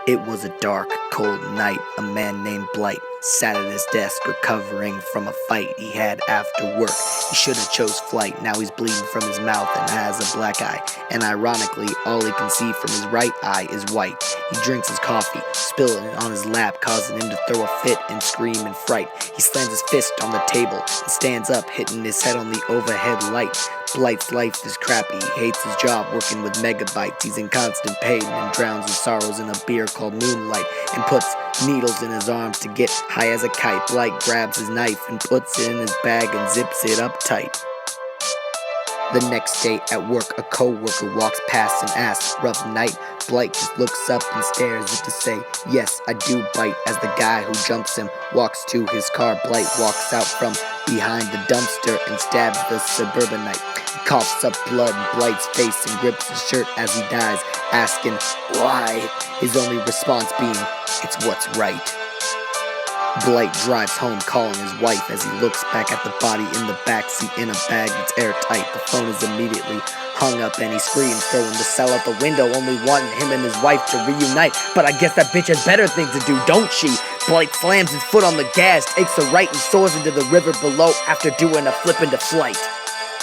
It was a dark, cold night. A man named Blight sat at his desk recovering from a fight he had after work. He should have chose flight. Now he's bleeding from his mouth and has a black eye. And ironically, all he can see from his right eye is white. He drinks his coffee, spilling it on his lap, causing him to throw a fit and scream in fright. He slams his fist on the table and stands up, hitting his head on the overhead light. Blight's life is crappy. He hates his job working with megabytes. He's in constant pain and drowns his sorrows in a beer called Moonlight and puts needles in his arms to get high as a kite. Blight grabs his knife and puts it in his bag and zips it up tight. The next day at work, a co-worker walks past and asks, "Rough night?" Blight just looks up and stares as to say, "Yes, I do bite." As the guy who jumps him walks to his car, Blight walks out from behind the dumpster and stabs the suburbanite. He coughs up blood in Blight's face and grips his shirt as he dies, asking, "Why?" His only response being, "It's what's right." Blight drives home calling his wife as he looks back at the body in the backseat in a bag that's airtight. The phone is immediately hung up and he screams, throwing the cell out the window, only wanting him and his wife to reunite. But I guess that bitch has better things to do, don't she? Blight slams his foot on the gas, takes a right and soars into the river below after doing a flip into flight.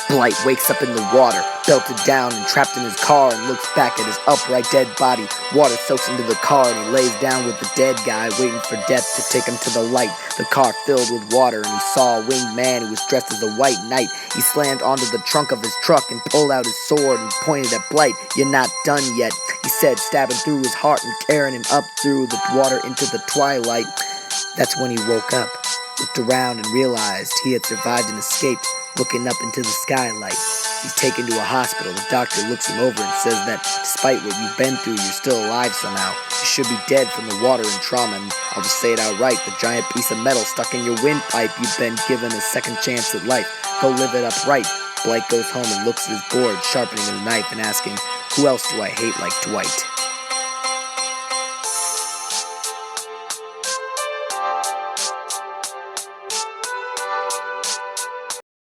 Blight wakes up in the water, belted down and trapped in his car, and looks back at his upright dead body. Water soaks into the car and he lays down with the dead guy, waiting for death to take him to the light. The car filled with water and he saw a winged man who was dressed as a white knight. He slammed onto the trunk of his truck and pulled out his sword and pointed at Blight. "You're not done yet," he said, stabbing through his heart and tearing him up through the water into the twilight. That's when he woke up, looked around and realized he had survived and escaped. Looking up into the skylight, he's taken to a hospital. The doctor looks him over and says that despite what you've been through, you're still alive somehow. You should be dead from the water and trauma, and I'll just say it outright, the giant piece of metal stuck in your windpipe, you've been given a second chance at life. Go live it up right. Blight goes home and looks at his board, sharpening his knife and asking, "Who else do I hate like Dwight?"